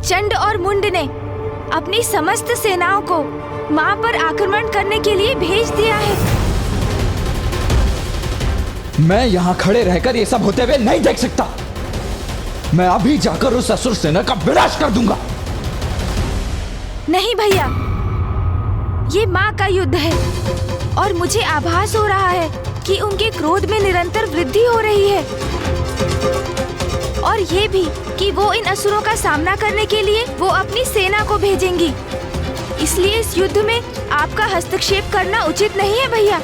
चंड और मुंड ने अपनी समस्त सेनाओं को माँ पर आक्रमण करने के लिए भेज दिया है। मैं यहाँ खड़े रहकर ये सब होते हुए नहीं देख सकता। मैं अभी जाकर उस असुर सेना का विनाश कर दूंगा। नहीं भैया, ये माँ का युद्ध है और मुझे आभास हो रहा है कि उनके क्रोध में निरंतर वृद्धि हो रही है और ये भी कि वो इन असुरों का सामना करने के लिए वो अपनी सेना को भेजेंगी। इसलिए इस युद्ध में आपका हस्तक्षेप करना उचित नहीं है भैया।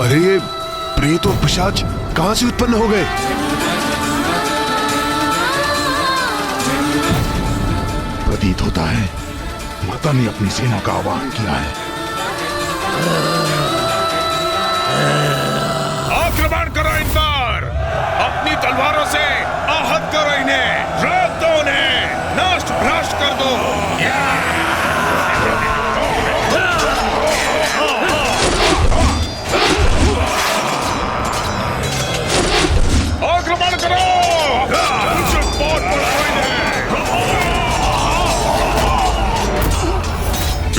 अरे ये प्रेत और पिशाच कहां से उत्पन्न हो गए? प्रतीत होता है माता ने अपनी सेना का आह्वान किया है। आक्रमण करो इन पर, अपनी तलवारों से आहत करो इन्हें, रोक दो उन्हें, नष्ट भ्रष्ट कर दो। आक्रमण करो,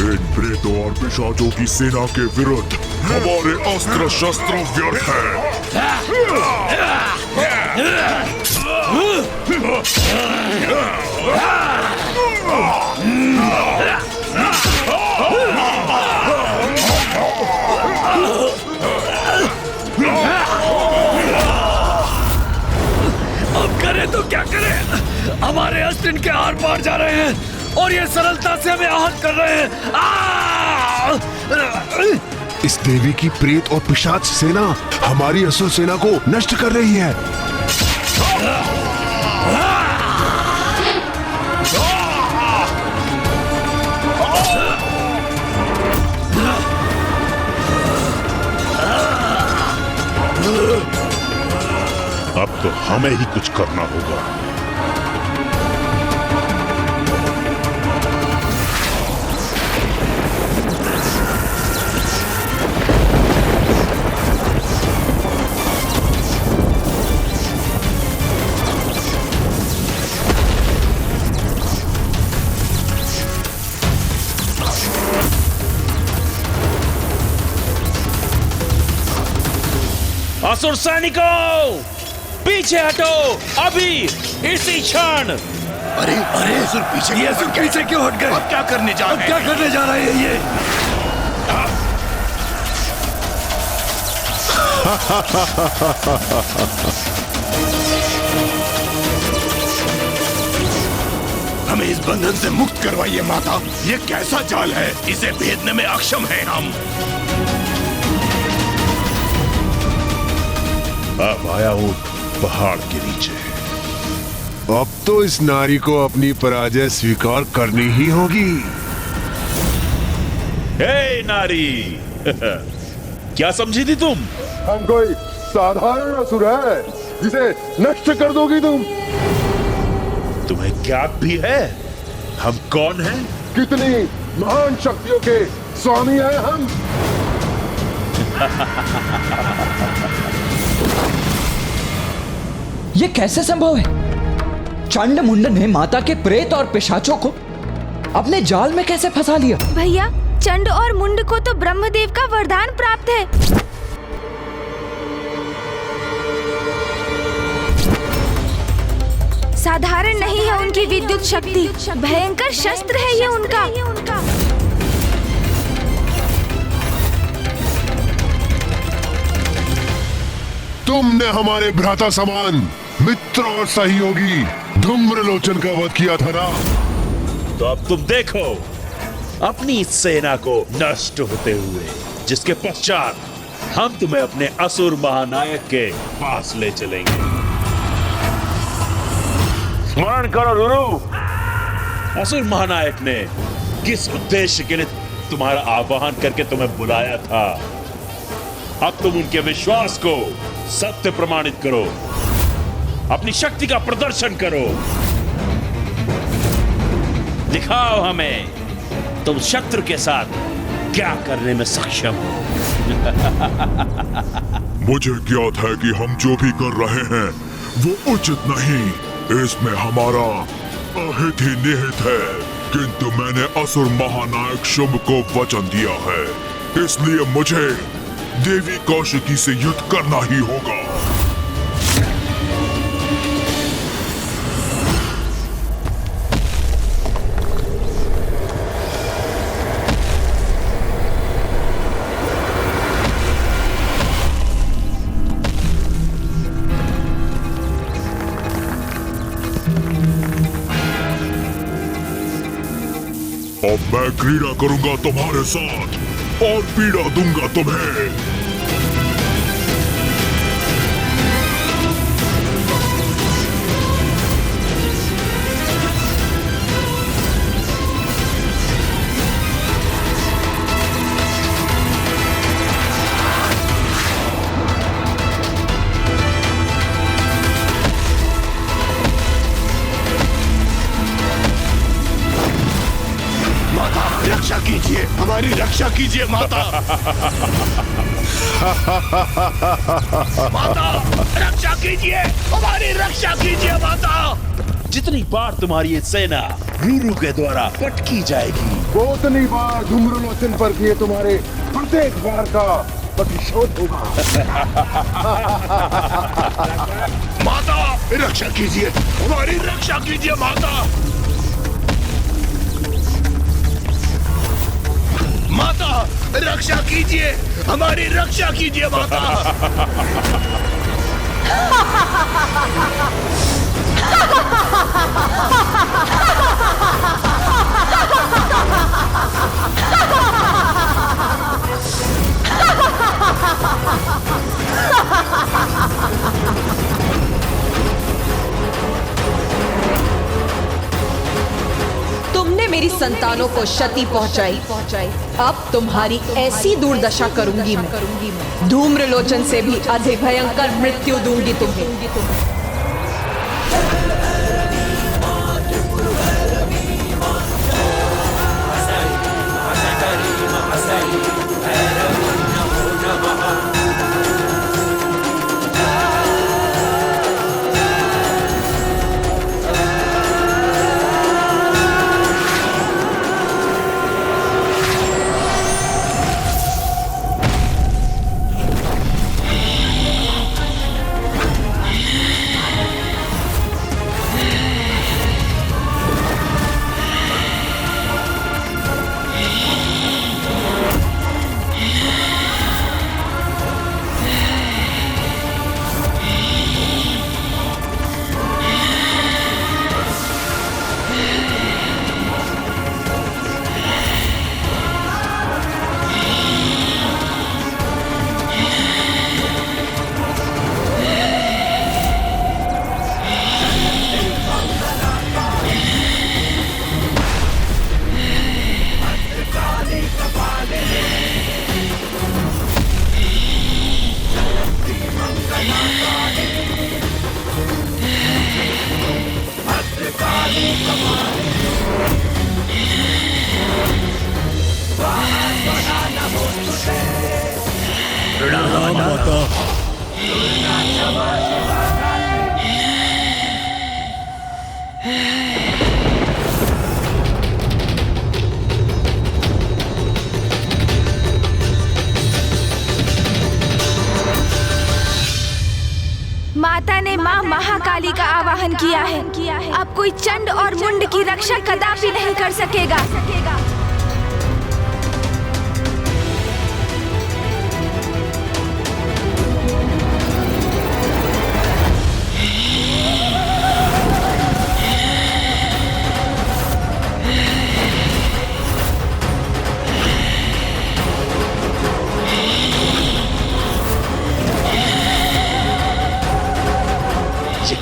इन प्रेतों और पिशाचों की सेना के विरुद्ध हमारे अस्त्र शस्त्र व्यर्थ अब करें तो क्या करें? हमारे अस्त्र इनके आर पार जा रहे हैं और ये सरलता से हमें आहत कर रहे हैं। इस देवी की प्रेत और पिशाच सेना हमारी असुर सेना को नष्ट कर रही है। अब तो हमें ही कुछ करना होगा। असुर सैनिकों, पीछे हटो अभी, इसी क्षण। अरे अरे असुर पीछे, ये असुर पीछे क्यों हट गए? अब क्या करने जा रहे हैं? क्या करने जा रहे हैं ये? हमें इस बंधन से मुक्त करवाइए माता। ये कैसा जाल है, इसे भेदने में अक्षम हैं हम। अब आया हूं पहाड़ के नीचे। अब तो इस नारी को अपनी पराजय स्वीकार करनी ही होगी। हे नारी, क्या समझी थी तुम? हम कोई साधारण असुर है जिसे नष्ट कर दोगी तुम? तुम्हें क्या भी है? हम कौन हैं? कितनी महान शक्तियों के स्वामी हैं हम। ये कैसे संभव है? चंड मुंड ने माता के प्रेत और पिशाचों को अपने जाल में कैसे फंसा लिया? भैया, चंड और मुंड को तो ब्रह्मदेव का वरदान प्राप्त है। साधारण नहीं है उनकी विद्युत शक्ति, भयंकर शस्त्र है ये उनका। तुमने हमारे भ्राता समान मित्र और सहयोगी धूम्रलोचन का वध किया था ना? तो अब तुम देखो अपनी सेना को नष्ट होते हुए, जिसके पश्चात हम तुम्हें अपने असुर महानायक के पास ले चलेंगे। स्मरण करो रुरु, असुर महानायक ने किस उद्देश्य के लिए तुम्हारा आह्वान करके तुम्हें बुलाया था। अब तुम उनके विश्वास को सत्य प्रमाणित करो, अपनी शक्ति का प्रदर्शन करो, दिखाओ हमें तुम शत्रु के साथ क्या करने में सक्षम हो। मुझे ज्ञात है कि हम जो भी कर रहे हैं वो उचित नहीं, इसमें हमारा अहित ही निहित है, किंतु मैंने असुर महानायक शुंभ को वचन दिया है, इसलिए मुझे देवी कौशिकी से युद्ध करना ही होगा। अब मैं क्रीड़ा करूंगा तुम्हारे साथ और पीड़ा दूंगा तुम्हें। रक्षा कीजिए, हमारी रक्षा कीजिए माता। माता रक्षा कीजिए, हमारी रक्षा कीजिए माता। जितनी बार तुम्हारी ये सेना रुरु के द्वारा पटकी जाएगी, वो उतनी बार धूम्रलोचन पर किए तुम्हारे प्रत्येक बार का प्रतिशोध होगा। माता रक्षा कीजिए, हमारी रक्षा कीजिए माता। माता रक्षा कीजिए, हमारी रक्षा कीजिए माता। तुमने मेरी संतानों को क्षति पहुंचाई, अब तुम्हारी ऐसी दुर्दशा करूंगी मैं। धूम्रलोचन से भी अधिक भयंकर मृत्यु दूंगी तुम्हें। प्रणाम माता। माता ने माँ महाकाली का आवाहन किया है। अब कोई चंड और मुंड की रक्षा कदापि नहीं कर सकेगा।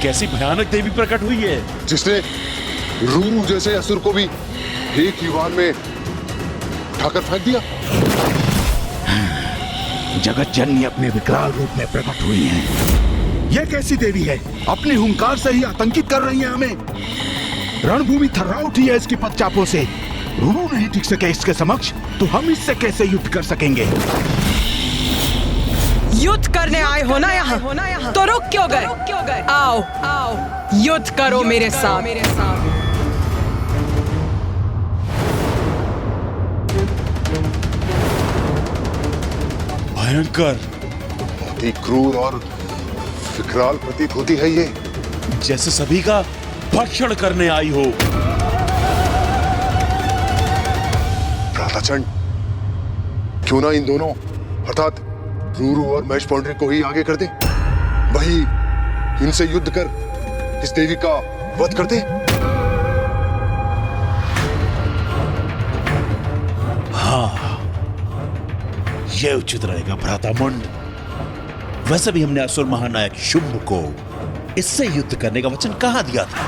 कैसी भयानक देवी प्रकट हुई है जिसने रूरू जैसे असुर को भी एक ही वार में उठाकर फेंक दिया। जगत जननी अपने विकराल रूप में प्रकट हुई हैं। यह कैसी देवी है? अपनी हुंकार से ही आतंकित कर रही है हमें। रणभूमि थर्रा उठी है इसकी पदचापों से। रूरू नहीं टिक सके इसके समक्ष, तो हम इससे कैसे युद्ध कर सकेंगे? युद्ध करने आए हो ना यहाँ, तो रुक क्यों गए? आओ आओ युद्ध करो मेरे साथ। भयंकर, अति क्रूर और विकराल प्रतीत होती है ये, जैसे सभी का भक्षण करने आई हो। भ्राताचंड, क्यों ना इन दोनों अर्थात रूरू और महेश पौंड्री को ही आगे कर दे। वही इनसे युद्ध कर इस देवी का वध कर दे। हाँ, यह उचित रहेगा भ्रातामुंड। वैसे भी हमने असुर महानायक शुंभ को इससे युद्ध करने का वचन कहाँ दिया था।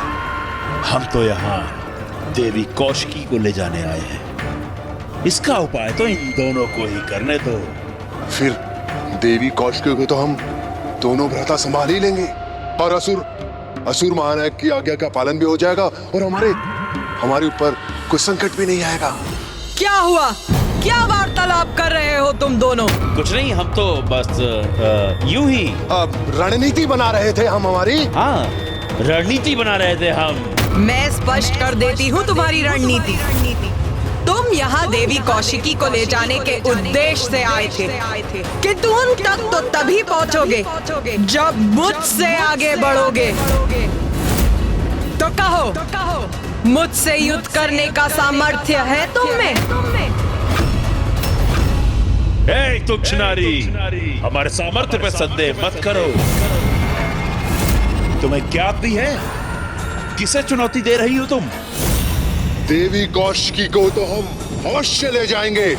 हम तो यहाँ देवी कौशिकी को ले जाने आए हैं। इसका उपाय तो इन दोनों को ही करने दो। फिर देवी कौशिकी को तो हम दोनों भ्राता संभाल ही लेंगे और असुर महानायक की आज्ञा का पालन भी हो जाएगा और हमारे ऊपर कोई संकट भी नहीं आएगा। क्या हुआ? क्या वार्तालाप कर रहे हो तुम दोनों? कुछ नहीं, हम तो बस यूं ही रणनीति बना रहे थे हम हमारी। हाँ, रणनीति बना रहे थे हम। मैं स्पष्ट कर देती हूँ तुम्हारी रणनीति। तुम यहाँ देवी कौशिकी को ले जाने के उद्देश्य से आए थे, किंतु उन तक तो तभी पहुँचोगे जब मुझसे आगे बढ़ोगे। तो कहो, मुझसे युद्ध करने का सामर्थ्य है तुम में? हे तुच्छ नारी, हमारे सामर्थ्य पे संदेह मत करो। तुम्हें ज्ञात भी है किसे चुनौती दे रही हो तुम? देवी कौशिकी को तो हम अवश्य ले जाएंगे।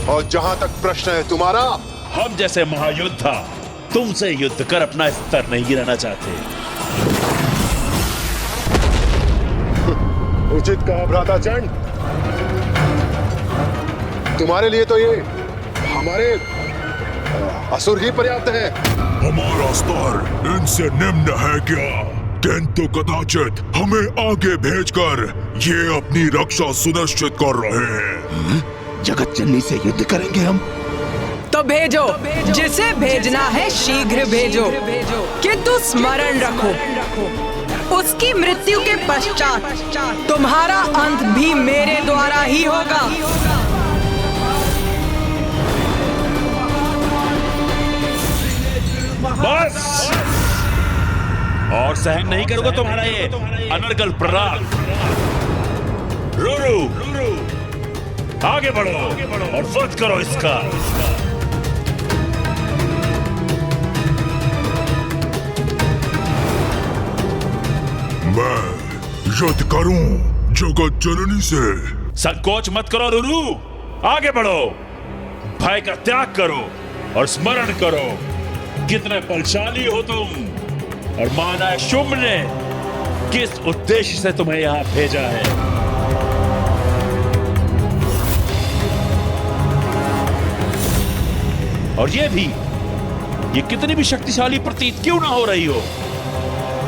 और जहां तक प्रश्न है तुम्हारा, हम जैसे महायोद्धा तुमसे युद्ध कर अपना स्तर नहीं गिराना चाहते। उचित कहा भ्राताचंड। तुम्हारे लिए तो ये हमारे असुर ही पर्याप्त है। हमारा स्तर इनसे निम्न है क्या? किंतु कदाचित हमें आगे भेजकर ये अपनी रक्षा सुनिश्चित कर रहे हैं। जगत जननी से युद्ध करेंगे हम? तो भेजो, जिसे भेजना है शीघ्र भेजो, किंतु स्मरण रखो उसकी मृत्यु के पश्चात तुम्हारा अंत भी मेरे द्वारा ही होगा। बस, और सहन नहीं करूंगा तुम्हारा ये अनर्गल प्रहार। रूरू, आगे बढ़ो और वध करो इसका। मैं युद्ध करूं जगत जननी से। संकोच मत करो रूरू, आगे बढ़ो, भय का त्याग करो और स्मरण करो कितने बलशाली हो तुम और महानायक शुंभ ने किस उद्देश्य से तुम्हें यहां भेजा है। और ये कितनी भी शक्तिशाली प्रतीत क्यों ना हो रही हो,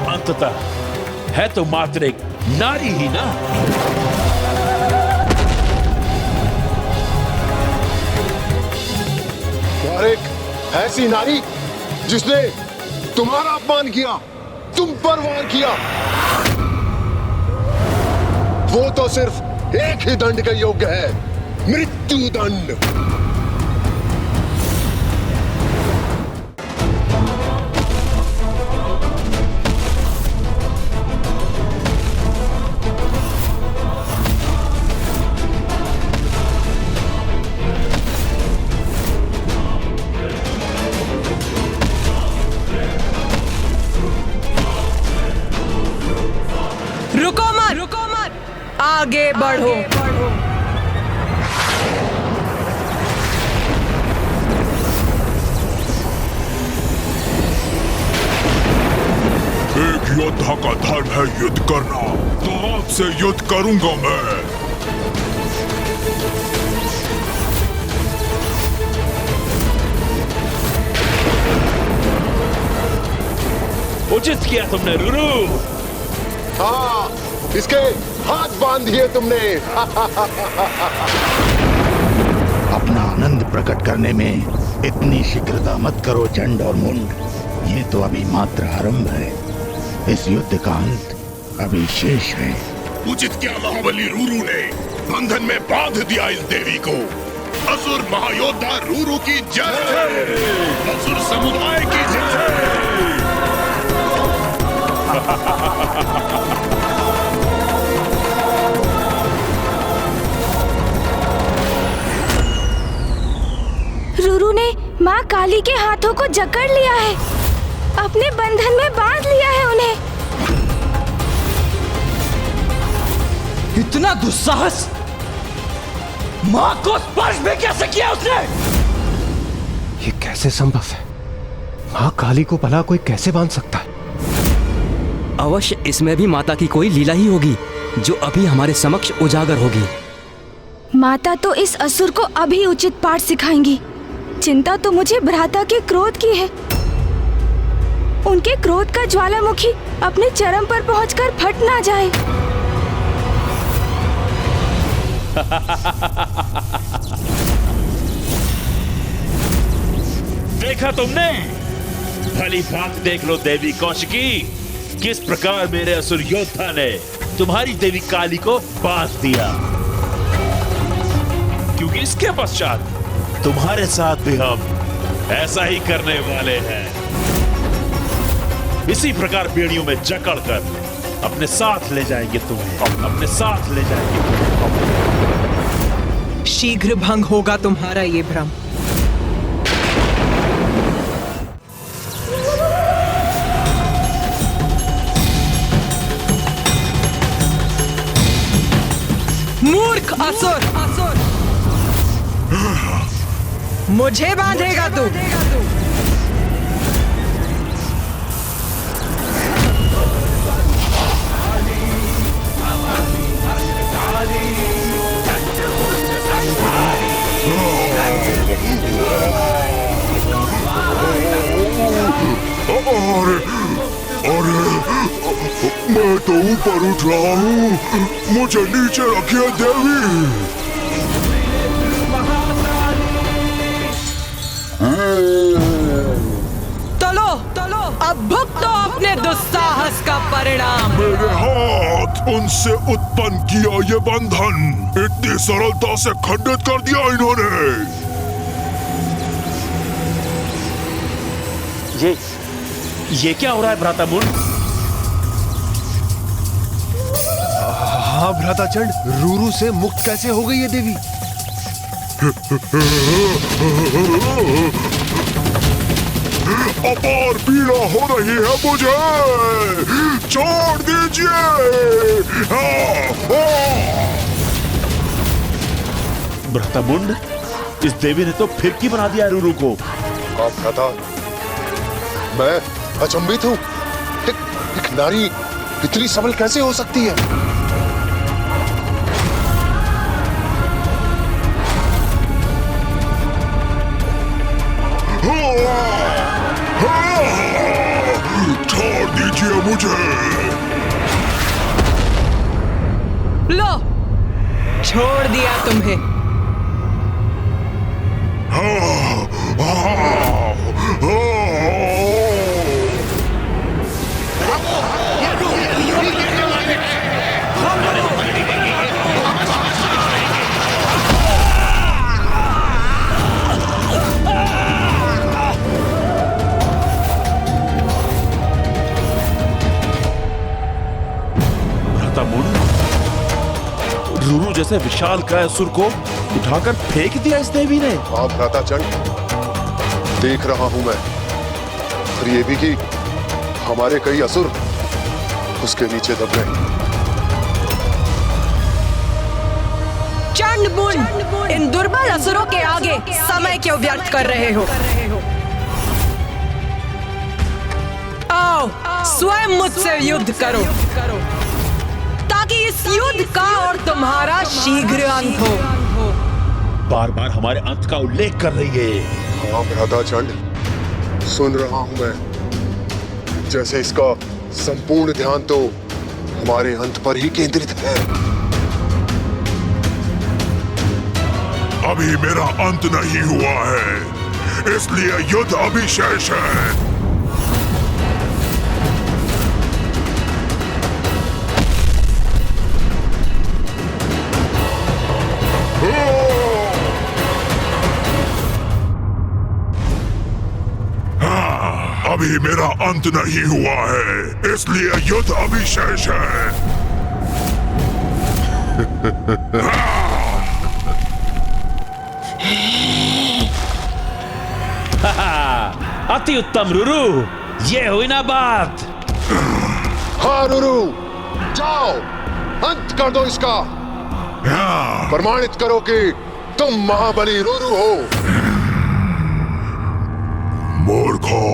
अंततः है तो मात्र एक नारी ही ना। और एक ऐसी नारी जिसने तुम्हारा अपमान किया, तुम पर वार किया, वो तो सिर्फ एक ही दंड के योग्य है, मृत्यु दंड। रुको मत, आगे बढ़ो। योद्धा का धर्म है युद्ध करना, तो आपसे युद्ध करूंगा मैं। उचित किया तुमने रुरु। हाँ, इसके हाथ बांध दिए तुमने। अपना आनंद प्रकट करने में इतनी शीघ्रता मत करो चंड और मुंड। ये तो अभी मात्र आरंभ है। इस युद्ध का अंत अभी शेष है। उचित क्या महाबली रूरू ने बंधन में बांध दिया इस देवी को। असुर महायोद्धा रूरू की जय, असुर समुदाय की जय। रूरू ने माँ काली के हाथों को जकड़ लिया है, अपने बंधन में बांध लिया है उन्हें। इतना दुस्साहस! माँ को स्पर्श भी कैसे किया उसने? ये कैसे संभव है? माँ काली को भला कोई कैसे बांध सकता है? अवश्य इसमें भी माता की कोई लीला ही होगी जो अभी हमारे समक्ष उजागर होगी। माता तो इस असुर को अभी उचित पाठ सिखाएंगी। चिंता तो मुझे भ्राता के क्रोध की है। उनके क्रोध का ज्वालामुखी अपने चरम पर पहुंचकर फट ना जाए। देखा तुमने? भली बात देख लो देवी कौशिकी, किस प्रकार मेरे असुर योद्धा ने तुम्हारी देवी काली को बांध दिया। क्योंकि इसके पश्चात तुम्हारे साथ भी हम ऐसा ही करने वाले हैं। इसी प्रकार बेड़ियों में जकड़कर अपने साथ ले जाएंगे तुम्हें, अपने साथ ले जाएंगे। शीघ्र भंग होगा तुम्हारा ये भ्रम। मूर्ख असुर! मुझे बांधेगा तू? अरे मैं तो ऊपर उठ रहा हूँ, मुझे नीचे रखिए देवी। चलो चलो, अब भुगतो अपने दुस्साहस का परिणाम। मेरे हाथ उनसे उत्पन्न किया ये बंधन इतनी सरलता से खंडित कर दिया इन्होंने। ये क्या हो रहा है भ्राता मुंड? हाँ भ्राताचंड, रूरू से मुक्त कैसे हो गई ये देवी? अपार पीड़ा हो रही है मुझे, छोड़ दीजिए। भ्राता मुंड, इस देवी ने तो फिरकी बना दिया रूरू को। आप भ्राता, मैं अचंभित हूँ। एक नारी इतनी सबल कैसे हो सकती है? छोड़ दीजिए मुझे। लो, छोड़ दिया तुम्हें। रूरू जैसे विशाल काय असुर को उठाकर फेंक दिया इस देवी ने। हाँ भ्राता चंड, देख रहा हूं मैं। और ये भी कि हमारे कई असुर उसके नीचे दब गए। चंड मुंड, इन दुर्बल असुरों के आगे समय क्यों व्यर्थ कर रहे हो? आओ स्वयं मुझसे युद्ध करो ताकि इस युद्ध का और तुम्हारा शीघ्र अंत हो। बार बार हमारे अंत का उल्लेख कर रही है। हाँ भ्राता चंड, सुन रहा हूं मैं। जैसे इसका संपूर्ण ध्यान तो हमारे अंत पर ही केंद्रित है। अभी मेरा अंत नहीं हुआ है, इसलिए युद्ध अभी शेष है। अभी मेरा अंत नहीं हुआ है, इसलिए युद्ध अभी शेष है। अति उत्तम रुरु, ये हुई ना बात। हाँ रुरु, जाओ अंत कर दो इसका। प्रमाणित करो कि तुम महाबली रुरु हो। मूर्खो,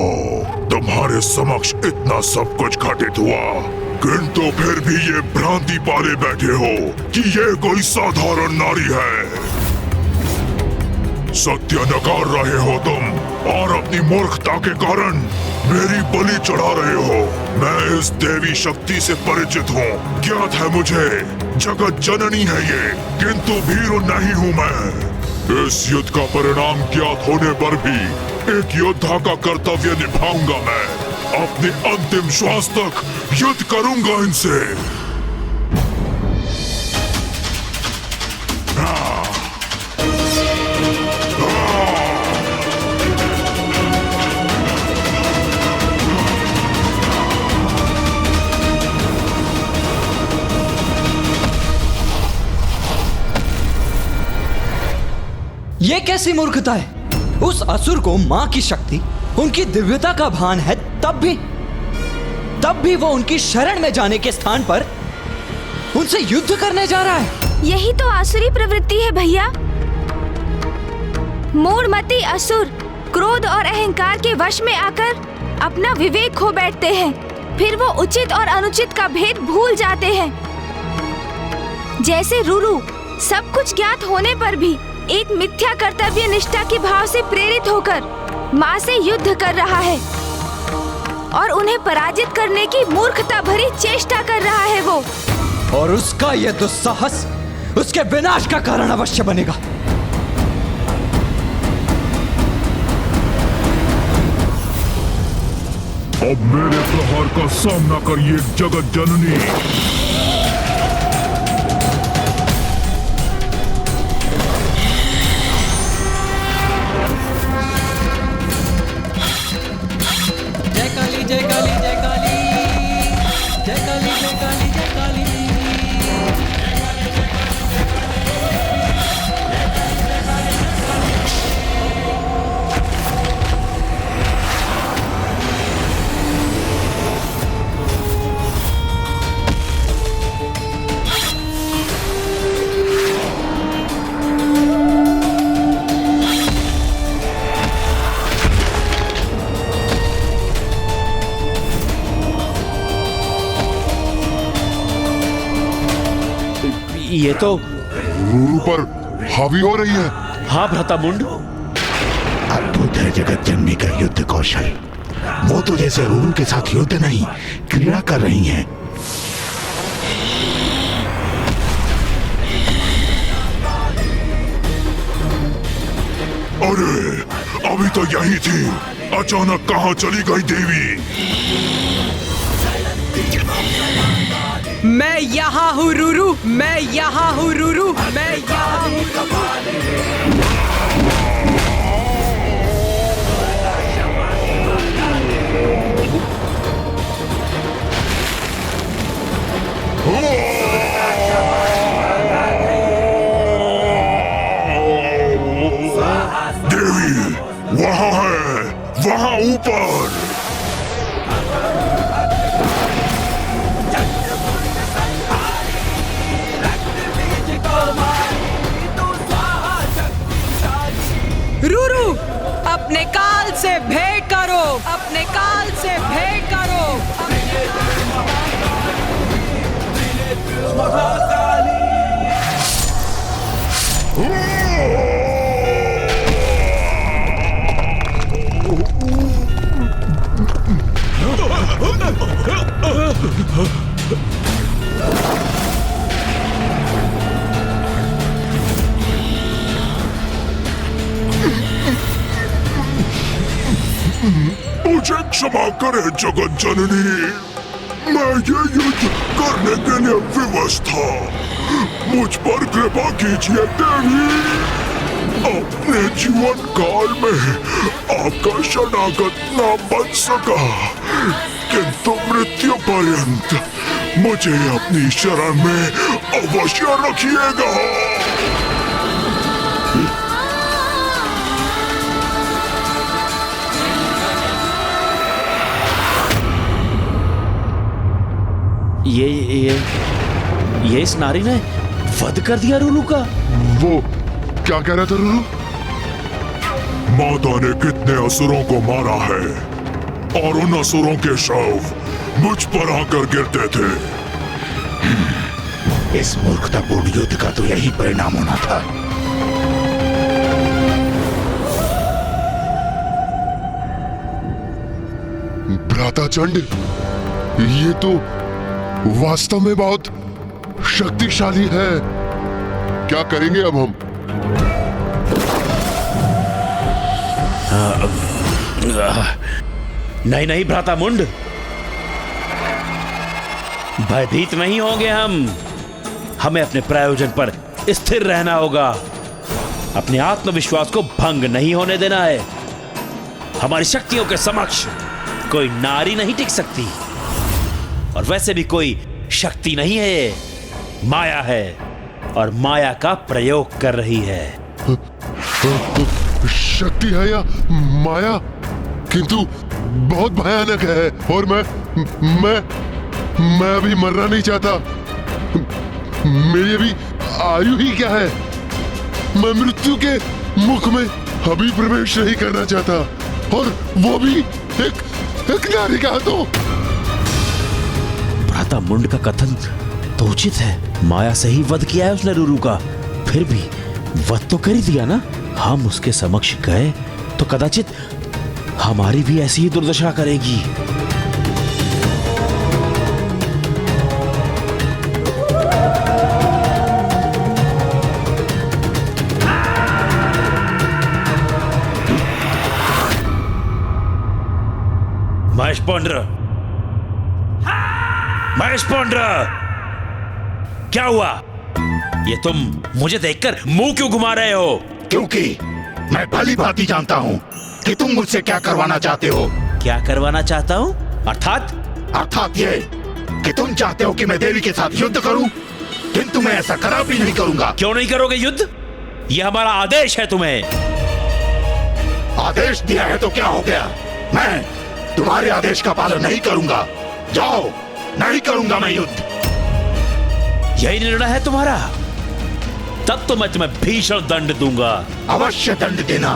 तुम्हारे समक्ष इतना सब कुछ घटित हुआ, किंतु फिर भी ये भ्रांति पाले बैठे हो कि ये कोई साधारण नारी है। सत्य नकार रहे हो तुम और अपनी मूर्खता के कारण मेरी बलि चढ़ा रहे हो। मैं इस देवी शक्ति से परिचित हूँ, ज्ञात है मुझे, जगत जननी है ये, किंतु भीरू नहीं हूँ मैं। इस युद्ध का परिणाम ज्ञात होने पर भी एक योद्धा का कर्तव्य निभाऊंगा मैं। अपने अंतिम श्वास तक युद्ध करूंगा इनसे। ये कैसी मूर्खता है? उस असुर को मां की शक्ति, उनकी दिव्यता का भान है, तब भी वो उनकी शरण में जाने के स्थान पर उनसे युद्ध करने जा रहा है। यही तो आसुरी प्रवृत्ति है भैया। मूढ़मती असुर क्रोध और अहंकार के वश में आकर अपना विवेक खो बैठते हैं। फिर वो उचित और अनुचित का भेद भूल जाते हैं। जैसे रुरु सब कुछ ज्ञात होने पर भी एक मिथ्या कर्तव्य निष्ठा के भाव से प्रेरित होकर माँ से युद्ध कर रहा है और उन्हें पराजित करने की मूर्खता भरी चेष्टा कर रहा है वो। और उसका यह दुस्साहस उसके विनाश का कारण अवश्य बनेगा। अब मेरे प्रहार का सामना करिए जगत जननी। ये तो रुरु पर हावी हो रही है। हाँ भ्रातामुंड, अद्भुत है जगत जननी का युद्ध कौशल। वो तो जैसे रुरु के साथ युद्ध नहीं, क्रीड़ा कर रही हैं। अरे अभी तो यही थी, अचानक कहाँ चली गई देवी? मैं यहाँ हूँ रुरु, मैं यहाँ हूँ रुरु, मैं यहाँ हूँ। देवी वहाँ है, वहाँ ऊपर। रुरु, अपने काल से भेंट करो, अपने काल से भेंट करो। मुझे क्षमा करे जगत जननी, मैं ये युद्ध करने के लिए विवश था। मुझ पर कृपा कीजिए देवी। अपने जीवन काल में आपका शरणागत न बन सका, किंतु मृत्यु पर्यंत मुझे अपनी शरण में अवश्य रखिएगा। ये इस नारी ने वध कर दिया रुरु का। वो क्या कह रहा था रुरु? माता ने कितने असुरों को मारा है और उन असुरों के शव मुझ पर आकर गिरते थे। इस मूर्खतापूर्ण युद्ध का तो यही परिणाम होना था। भ्राता चंड, ये तो वास्तव में बहुत शक्तिशाली है। क्या करेंगे अब हम? नहीं नहीं भ्राता मुंड, भयभीत नहीं होंगे हम। हमें अपने प्रयोजन पर स्थिर रहना होगा। अपने आत्मविश्वास को भंग नहीं होने देना है। हमारी शक्तियों के समक्ष कोई नारी नहीं टिक सकती, और वैसे भी कोई शक्ति नहीं है, माया है, और माया का प्रयोग कर रही है। शक्ति है या माया? किंतु बहुत भयानक है, और मैं अभी मरना नहीं चाहता। मेरी अभी आयु ही क्या है? मैं मृत्यु के मुख में अभी प्रवेश नहीं करना चाहता, और वो भी एक नारी का हाथों। भ्राता मुंड का कथन तो उचित है। माया से ही वध किया है उसने रुरु का, फिर भी वध तो कर ही दिया ना। हम उसके समक्ष गए तो कदाचित हमारी भी ऐसी ही दुर्दशा करेगी। महेश पौंड्र, क्या हुआ? ये तुम मुझे देखकर मुंह क्यों घुमा रहे हो? क्योंकि मैं भली भांति जानता हूँ कि तुम मुझसे क्या करवाना चाहते हो। क्या करवाना चाहता हूँ? अर्थात ये कि तुम चाहते हो कि मैं देवी के साथ युद्ध करूं, किंतु मैं ऐसा कदापि नहीं करूंगा। क्यों नहीं करोगे युद्ध? ये हमारा आदेश है तुम्हें। आदेश दिया है तो क्या हो गया? मैं तुम्हारे आदेश का पालन नहीं करूंगा। जाओ, नहीं करूंगा मैं युद्ध। यही निर्णय है तुम्हारा? तब तो मैं तुम्हें भीषण दंड दूंगा। अवश्य दंड देना,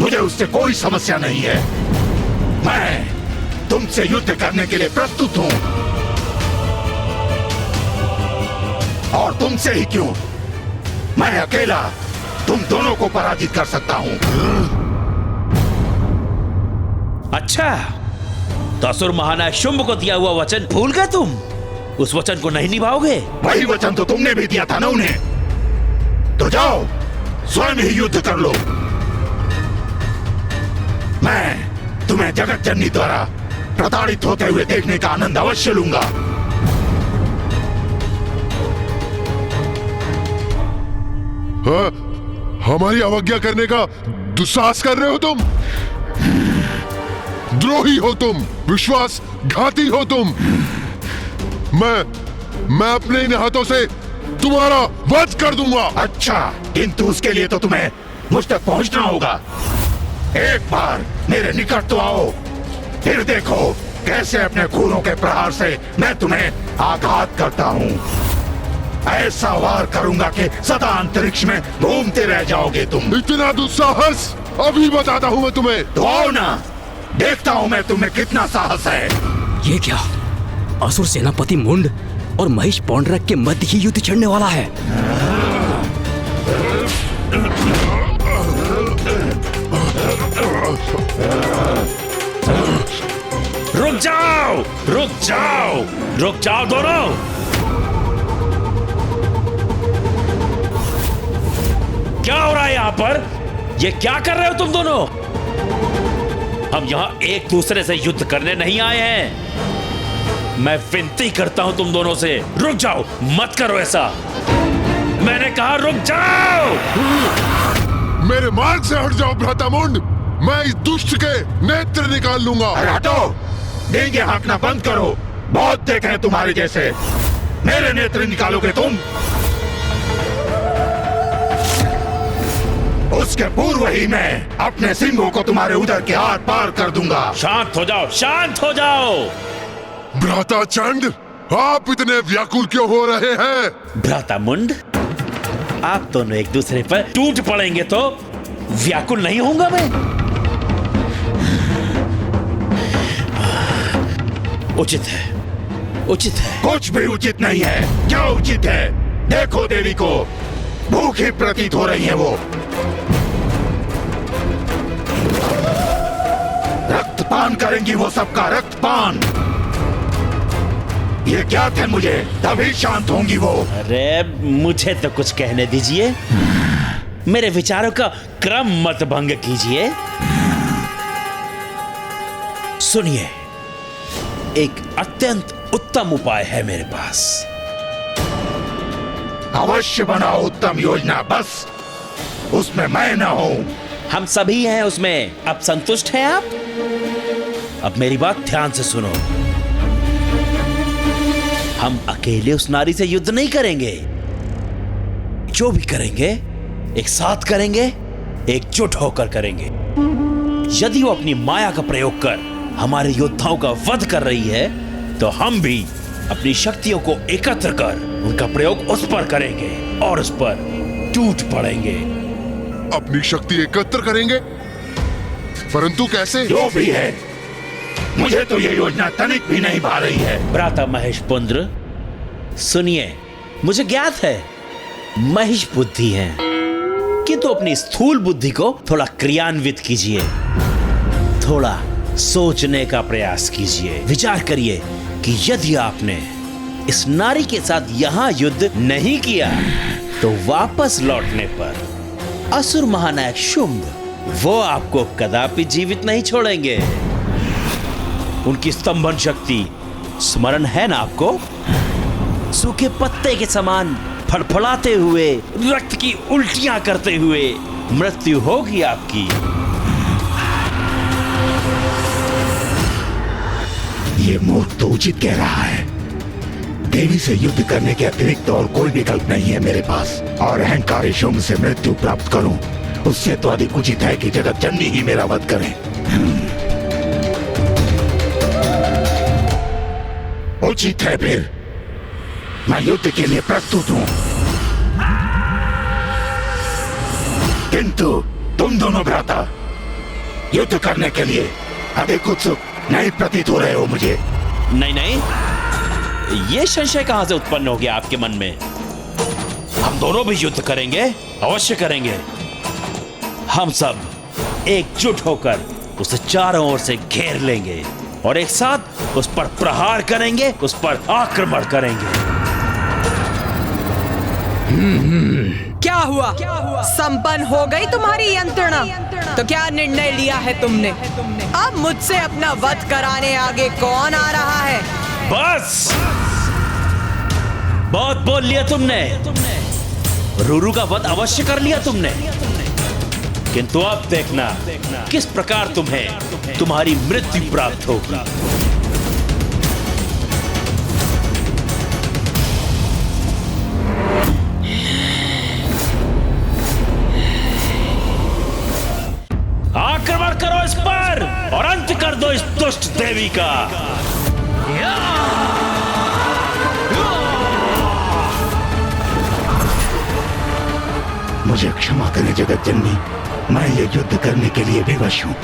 मुझे उससे कोई समस्या नहीं है। मैं तुमसे युद्ध करने के लिए प्रस्तुत हूं, और तुमसे ही क्यों, मैं अकेला तुम दोनों को पराजित कर सकता हूं। अच्छा, तो असुर महानायक शुंभ को दिया हुआ वचन भूल गए तुम? उस वचन को नहीं निभाओगे? वही वचन तो तुमने भी दिया था ना उन्हें। तो जाओ, स्वयं ही युद्ध कर लो। मैं तुम्हें जगत जननी द्वारा प्रताड़ित होते हुए देखने का आनंद अवश्य लूंगा। हमारी अवज्ञा करने का दुस्साहस कर रहे हो तुम? द्रोही हो तुम, विश्वासघाती हो तुम। मैं अपने इन हाथों से तुम्हारा वध कर दूंगा। अच्छा, किंतु उसके लिए तो तुम्हें मुझ तक पहुंचना होगा। एक बार मेरे निकट तो आओ, फिर देखो कैसे अपने खूनों के प्रहार से मैं तुम्हें आघात करता हूँ। ऐसा वार करूंगा कि सदा अंतरिक्ष में घूमते रह जाओगे तुम। इतना दुस्साहस? अभी बताता हूँ मैं तुम्हें। तो आओ ना, देखता हूँ मैं तुम्हें कितना साहस है। ये क्या? असुर सेनापति मुंड और महेश पौंडरक के मध्य ही युद्ध छिड़ने वाला है। रुक जाओ, रुक जाओ, रुक जाओ दोनों। क्या हो रहा है यहां पर? ये क्या कर रहे हो तुम दोनों? हम यहां एक दूसरे से युद्ध करने नहीं आए हैं। मैं विनती करता हूं तुम दोनों से, रुक जाओ, मत करो ऐसा। मैंने कहा रुक जाओ। मेरे मार्ग से हट जाओ भ्रातामुंड, मैं इस दुष्ट के नेत्र निकाल लूंगा। अरे हटो, देंगे हाँकना बंद करो। बहुत देखे हैं तुम्हारे जैसे। मेरे नेत्र निकालोगे तुम? उसके पूर्व ही मैं अपने सिंहों को तुम्हारे उदर के आर पार कर दूंगा। शांत हो जाओ, शांत हो जाओ। भ्राता चंड, आप इतने व्याकुल क्यों हो रहे हैं? भ्राता मुंड, आप दोनों एक दूसरे पर टूट पड़ेंगे तो व्याकुल नहीं होऊंगा मैं। उचित है, उचित है। कुछ भी उचित नहीं है। क्या उचित है? देखो देवी को, भूखी प्रतीत हो रही है वो। रक्तपान करेंगी वो, सबका रक्तपान। ये ज्ञात है मुझे, तभी शांत होंगी वो। अरे मुझे तो कुछ कहने दीजिए, मेरे विचारों का क्रम मत भंग कीजिए। सुनिए, एक अत्यंत उत्तम उपाय है मेरे पास। अवश्य बनाओ उत्तम योजना, बस उसमें मैं न हूं। हम सभी हैं उसमें। अब संतुष्ट हैं आप? अब मेरी बात ध्यान से सुनो। हम अकेले उस नारी से युद्ध नहीं करेंगे। जो भी करेंगे एक साथ करेंगे, एकजुट होकर करेंगे। यदि वो अपनी माया का प्रयोग कर हमारे योद्धाओं का वध कर रही है, तो हम भी अपनी शक्तियों को एकत्र कर उनका प्रयोग उस पर करेंगे और उस पर टूट पड़ेंगे। अपनी शक्ति एकत्र करेंगे? परंतु कैसे? जो भी है, मुझे तो ये योजना तनिक भी नहीं भा रही है। भ्राता महेश पुंद्र, सुनिए, मुझे ज्ञात है महेश बुद्धि है, किंतु अपनी स्थूल बुद्धि को थोड़ा क्रियान्वित कीजिए। थोड़ा सोचने का प्रयास कीजिए। विचार करिए कि यदि आपने इस नारी के साथ यहां युद्ध नहीं किया, तो वापस लौटने पर असुर महानायक शुंभ वो आपको कदापि जीवित नहीं छोड़ेंगे। उनकी स्तंभन शक्ति स्मरण है ना आपको? सूखे पत्ते के समान फड़फड़ाते हुए, रक्त की उल्टियां करते हुए मृत्यु होगी आपकी। ये मूर्ख तो उचित कह रहा है। देवी से युद्ध करने के अतिरिक्त और कोई विकल्प नहीं है मेरे पास, और अहंकारी शुंभ से मृत्यु प्राप्त करूं, उससे तो अधिक उचित है कि जगत जननी ही मेरा वध करे। उचित है फिर मैं युद्ध के लिए प्रस्तुत हूं, किंतु तुम दोनों भ्राता युद्ध करने के लिए अधिक उत्सुक नहीं प्रतीत हो रहे हो मुझे। नहीं नहीं, ये संशय कहां से उत्पन्न हो गया आपके मन में? हम दोनों भी युद्ध करेंगे, अवश्य करेंगे। हम सब एकजुट होकर उसे चारों ओर से घेर लेंगे और एक साथ उस पर प्रहार करेंगे, उस पर आक्रमण करेंगे। क्या हुआ? संपन्न हो गई तुम्हारी यंत्रणा? तो क्या निर्णय लिया है तुमने? अब मुझसे अपना वध कराने आगे कौन आ रहा है? बस बहुत बोल लिया तुमने। रूरू का वध अवश्य कर लिया तुमने, किंतु अब देखना किस प्रकार तुम्हें तुम्हारी मृत्यु प्राप्त होगी। आक्रमण करो इस पर और अंत कर दो इस दुष्ट देवी का। मुझे क्षमा करें जगत जननी, मैं ये युद्ध करने के लिए विवश हूं।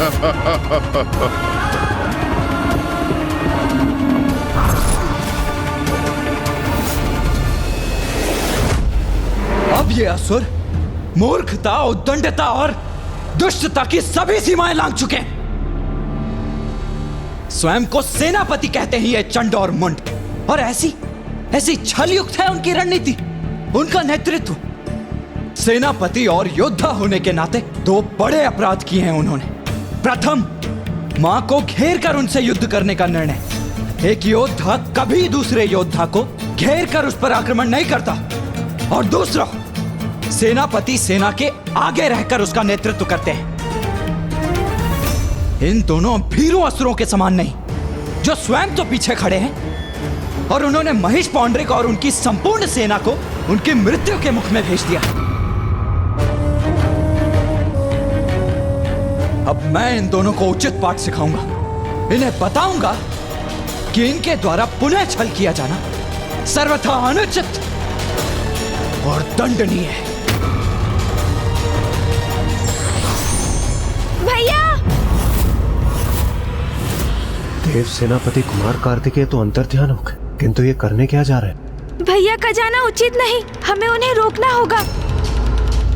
अब ये असुर मूर्खता, उद्दंडता और दुष्टता की सभी सीमाएं लांघ चुके हैं। स्वयं को सेनापति कहते हैं ये चंड और मुंड, और ऐसी छलयुक्त है उनकी रणनीति, उनका नेतृत्व। सेनापति और योद्धा होने के नाते दो बड़े अपराध किए हैं उन्होंने। प्रथम, मां को घेर कर उनसे युद्ध करने का निर्णय। एक योद्धा कभी दूसरे योद्धा को घेर कर उस पर आक्रमण नहीं करता। और दूसरा, सेनापति सेना के आगे रहकर उसका नेतृत्व करते हैं। इन दोनों भीरू असुरों के समान नहीं, जो स्वयं तो पीछे खड़े हैं और उन्होंने महिष पौंड्रिक और उनकी संपूर्ण सेना को उनकी मृत्यु के मुख में भेज दिया। अब मैं इन दोनों को उचित पाठ सिखाऊंगा। इन्हें बताऊंगा कि इनके द्वारा पुनः छल किया जाना सर्वथा अनुचित और दंडनीय है। भैया! देव सेनापति कुमार कार्तिकेय तो अंतर्ध्यान हो गए, किंतु ये करने क्या जा रहे हैं? भैया का जाना उचित नहीं, हमें उन्हें रोकना होगा।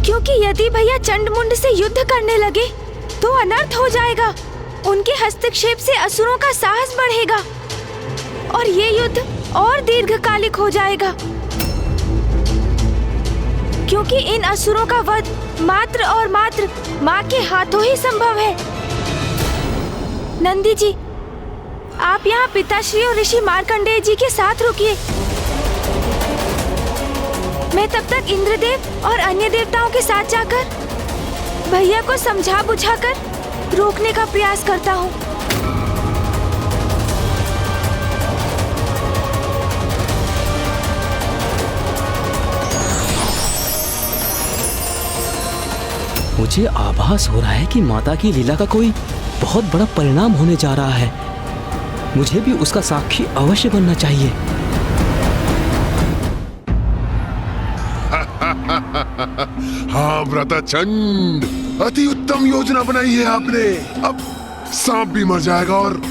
क्योंकि यदि भैया चंडमुंड से युद्ध करने लगे तो अनर्थ हो जाएगा। उनके हस्तक्षेप से असुरों का साहस बढ़ेगा और ये युद्ध और दीर्घकालिक हो जाएगा। क्योंकि इन असुरों का वध मात्र और मात्र माँ के हाथों ही संभव है। नंदी जी, आप यहाँ पिताश्री और ऋषि मार्कंडेय जी के साथ रुकिए। मैं तब तक इंद्रदेव और अन्य देवताओं के साथ जाकर भैया को समझा बुझाकर रोकने का प्रयास करता हूँ। मुझे आभास हो रहा है कि माता की लीला का कोई बहुत बड़ा परिणाम होने जा रहा है। मुझे भी उसका साक्षी अवश्य बनना चाहिए। हाँ व्रताचंड, अति उत्तम योजना बनाई है आपने। अब सांप भी मर जाएगा और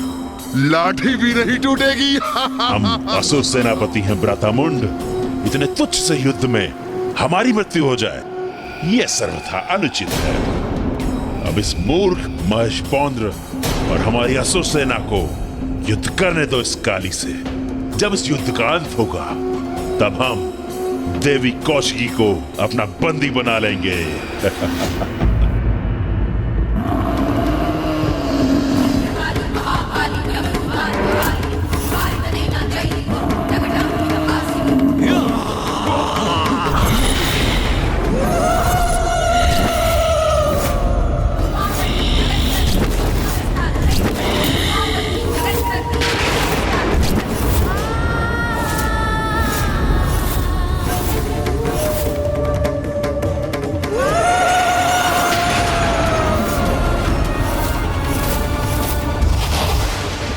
लाठी भी नहीं टूटेगी। हम असुर सेनापति हैं व्रतामुंड। इतने तुच्छ से युद्ध में हमारी मृत्यु हो जाए, यह सर्वथा अनुचित है। अब इस मूर्ख महिष पौंड्र और हमारी असुर सेना को युद्ध करने दो इस काली से। जब इस युद्ध का अंत होगा तब हम देवी कौशिकी को अपना बंदी बना लेंगे।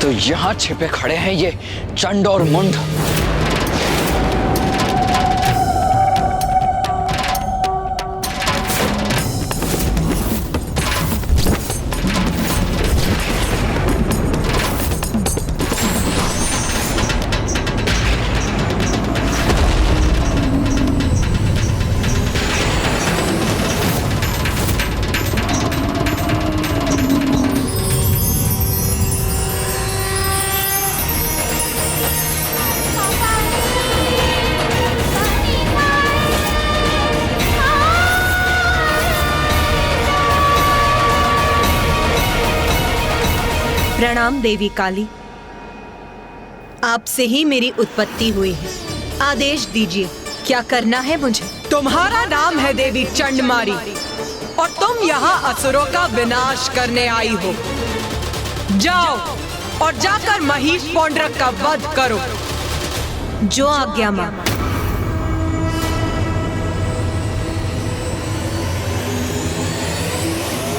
तो यहाँ छिपे खड़े हैं ये चंड और मुंड। प्रणाम देवी काली, आपसे ही मेरी उत्पत्ति हुई है। आदेश दीजिए, क्या करना है मुझे? तुम्हारा नाम है देवी चंडमारी और तुम यहाँ असुरों का विनाश करने आई हो। जाओ और जाकर महिष पौंड्रक का वध करो। जो आज्ञा मां।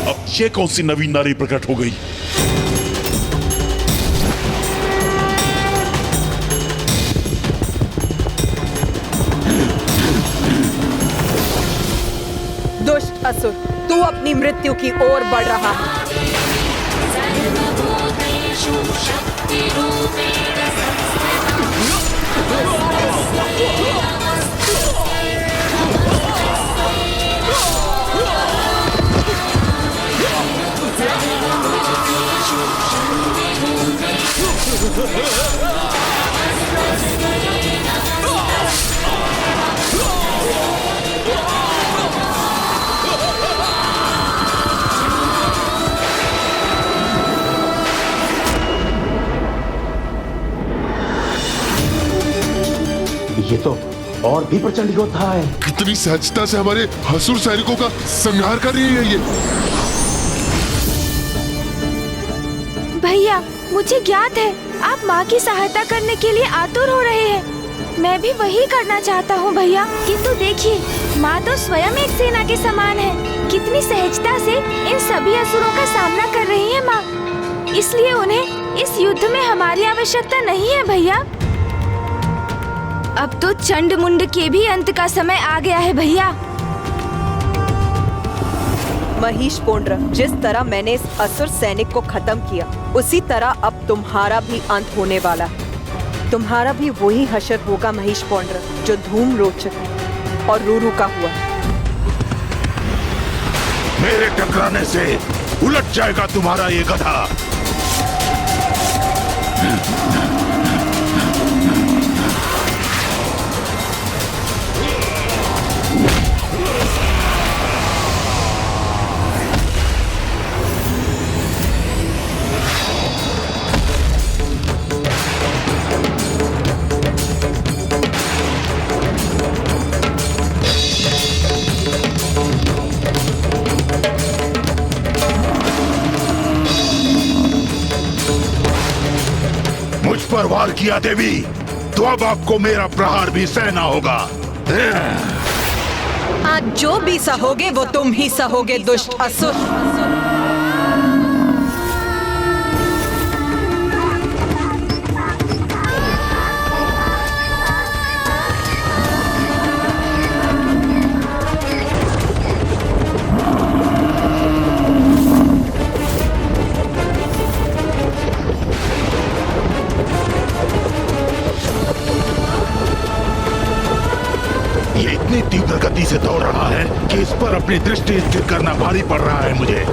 अब ये कौन सी नवीन नारी प्रकट हो गई? दुष्ट असुर, तू अपनी मृत्यु की ओर बढ़ रहा है। ये तो और भी प्रचंड योद्धा है। कितनी सहजता से हमारे असुर सैनिकों का संहार कर रही है ये। भैया, मुझे ज्ञात है आप माँ की सहायता करने के लिए आतुर हो रहे हैं। मैं भी वही करना चाहता हूँ भैया, किंतु देखिए माँ तो स्वयं एक सेना के समान है। कितनी सहजता से इन सभी असुरों का सामना कर रही है माँ। इसलिए उन्हें इस युद्ध में हमारी आवश्यकता नहीं है भैया। अब तो चंड मुंड के भी अंत का समय आ गया है भैया। महिष पोंड्र, जिस तरह मैंने इस असुर सैनिक को खत्म किया, उसी तरह अब तुम्हारा भी अंत होने वाला है। तुम्हारा भी वही हशर होगा महिष पोंड्र, जो धूम्रलोचन और रूरू का हुआ। मेरे टकराने से उलट जाएगा तुम्हारा ये गधा। पर वार किया देवी, तो अब आपको मेरा प्रहार भी सहना होगा। आज जो भी सहोगे वो तुम ही सहोगे दुष्ट असुर। तीव्र गति से दौड़ रहा है कि इस पर अपनी दृष्टि स्थिर करना भारी पड़ रहा है मुझे।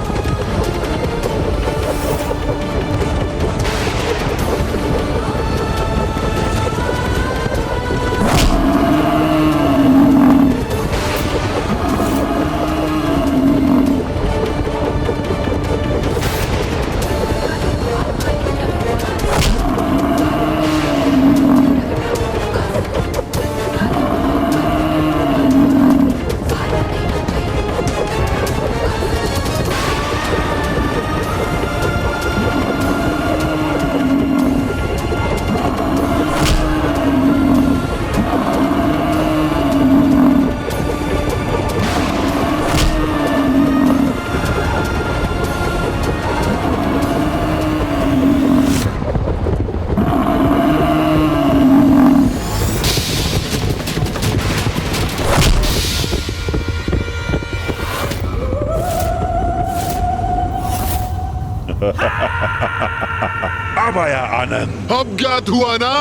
अब आया आनंद। अब ज्ञात हुआ ना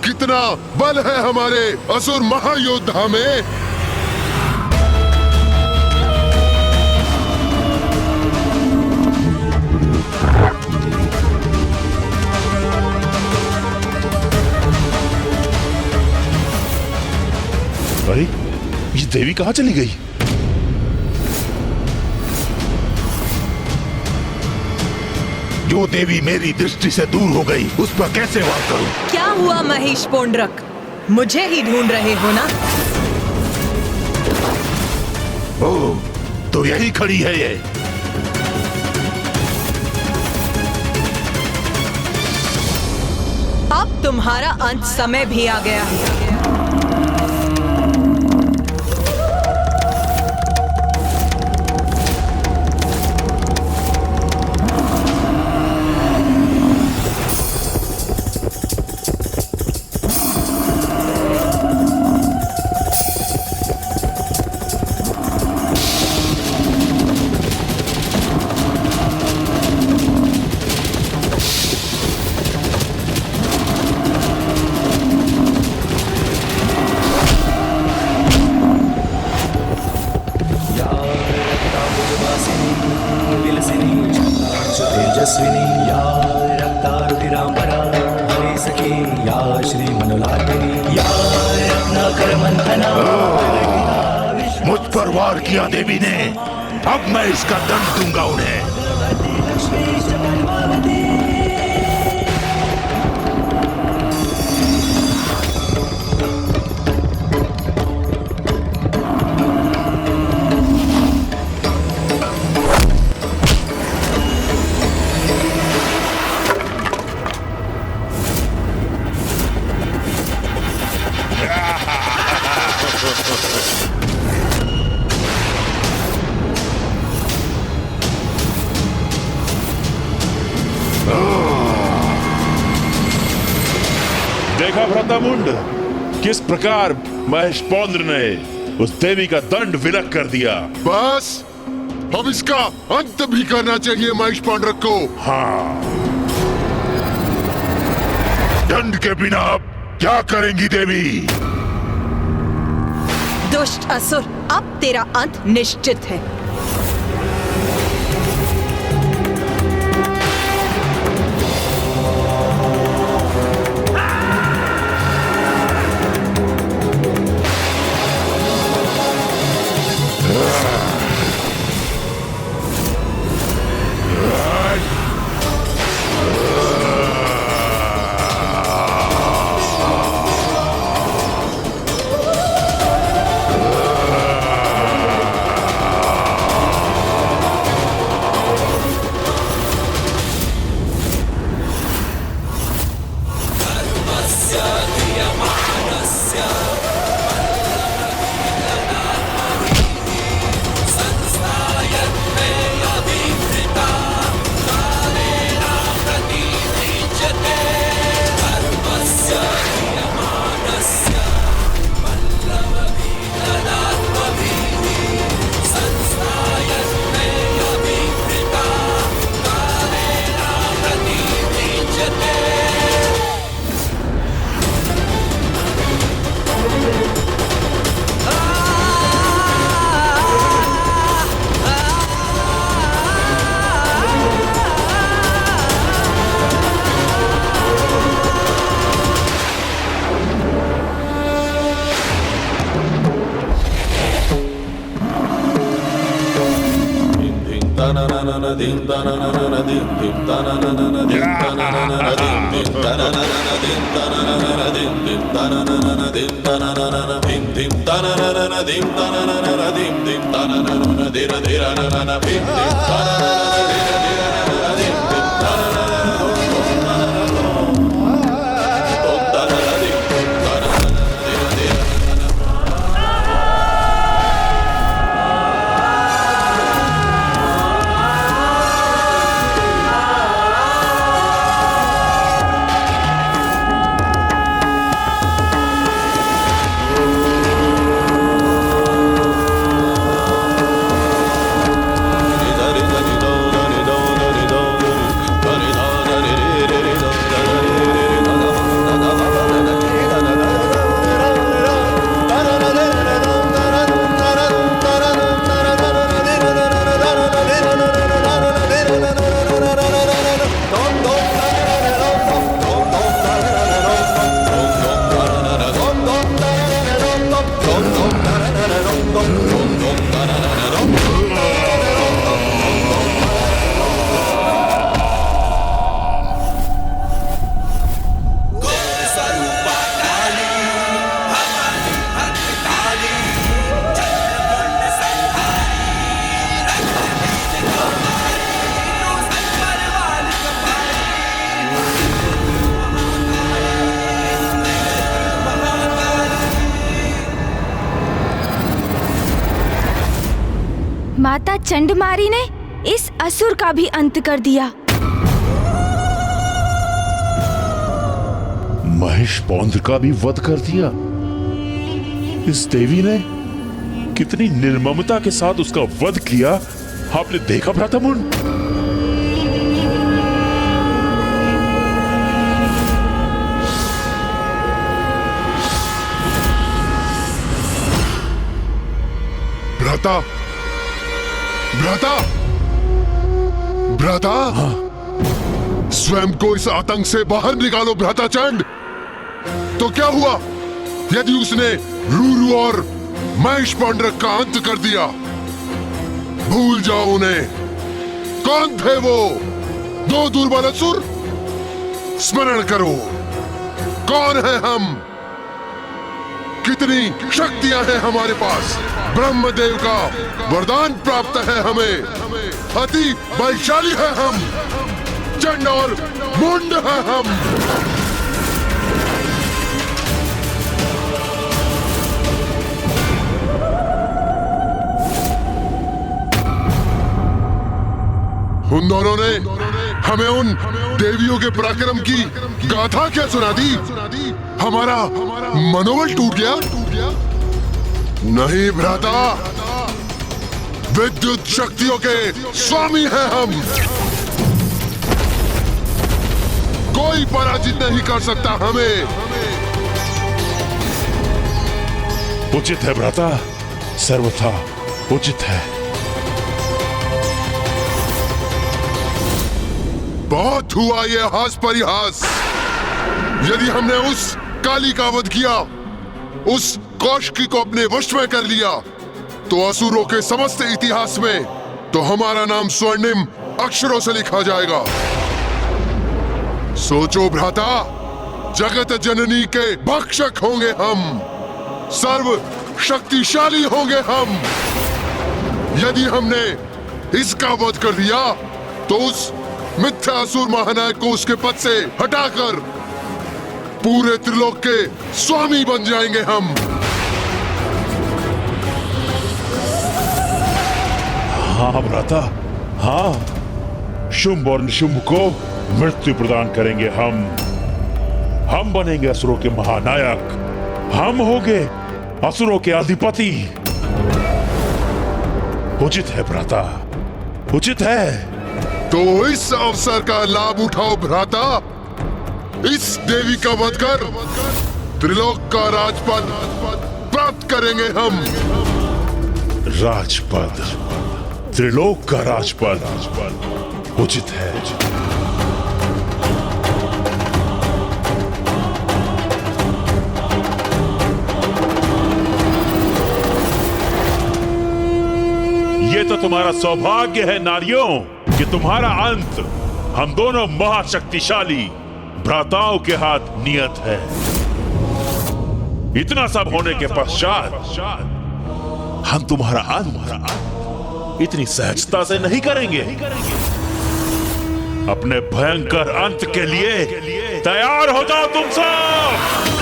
कितना बल है हमारे असुर महायोद्धा में। अरे ये देवी कहाँ चली गई? जो देवी मेरी दृष्टि से दूर हो गई उस पर कैसे वार करूं? क्या हुआ महिष पोंड्रक, मुझे ही ढूंढ रहे हो ना? ओह, तो यही खड़ी है ये। अब तुम्हारा अंत समय भी आ गया है। पर वार किया देवी ने, अब मैं इसका दंड दूंगा उन्हें। देखा भ्रातामुंड, किस प्रकार महेश पौंद्र ने उस देवी का दंड विलक कर दिया। बस अब इसका अंत भी करना चाहिए महेश पांड्र को। हाँ, दंड के बिना अब क्या करेंगी देवी? दुष्ट असुर, अब तेरा अंत निश्चित है। माता चंडमारी ने इस असुर का भी अंत कर दिया। महेश पौंद्र का भी वध कर दिया। इस देवी ने कितनी निर्ममता के साथ उसका वध किया, आपने देखा भ्रातामुंड? भ्राता, भ्राता, भ्राता, स्वयं को इस आतंक से बाहर निकालो भ्राता चंड। तो क्या हुआ यदि उसने रूरू और महेश पांडरक का अंत कर दिया। भूल जाओ उन्हें। कौन थे वो 2 दुर्बल असुर? स्मरण करो, कौन है हम, कितनी शक्तियां हैं हमारे पास। ब्रह्मदेव का वरदान प्राप्त है हमें, अति बलशाली है हम, चंड और मुंड है हम। उन दोनों ने हमें उन देवियों के पराक्रम की गाथा क्या सुना दी? हमारा मनोबल टूट गया? नहीं भ्राता, विद्युत शक्तियों के स्वामी हैं हम। कोई पराजित नहीं कर सकता हमें। उचित है भ्राता, सर्वथा उचित है। बहुत हुआ ये हास परिहास। यदि हमने उस काली का वध किया, उस कौशिकी को अपने वश में कर लिया, तो असुरों के समस्त इतिहास में तो हमारा नाम स्वर्णिम अक्षरों से लिखा जाएगा। सोचो भ्राता, जगत जननी के भक्षक होंगे हम, सर्व शक्तिशाली होंगे हम। यदि हमने इसका वध कर दिया, तो उस मिथ्या असुर महानायक को उसके पद से हटाकर पूरे त्रिलोक के स्वामी बन जाएंगे हम। हाँ भ्राता, हाँ, शुंभ और निशुंभ को मृत्यु प्रदान करेंगे हम। हम बनेंगे असुरों के महानायक, हम होंगे असुरों के अधिपति। उचित है भ्राता, उचित है। तो इस अवसर का लाभ उठाओ भ्राता। इस देवी का वध कर त्रिलोक का राजपद प्राप्त करेंगे हम। राजपद, त्रिलोक का राजपद उचित है। ये तो तुम्हारा सौभाग्य है नारियों, कि तुम्हारा अंत हम दोनों महाशक्तिशाली भ्राताओं के हाथ नियत है। इतना सब होने के पश्चात हम तुम्हारा अंत इतनी सहजता से नहीं करेंगे। अपने भयंकर अंत के लिए तैयार हो जाओ तुम सब।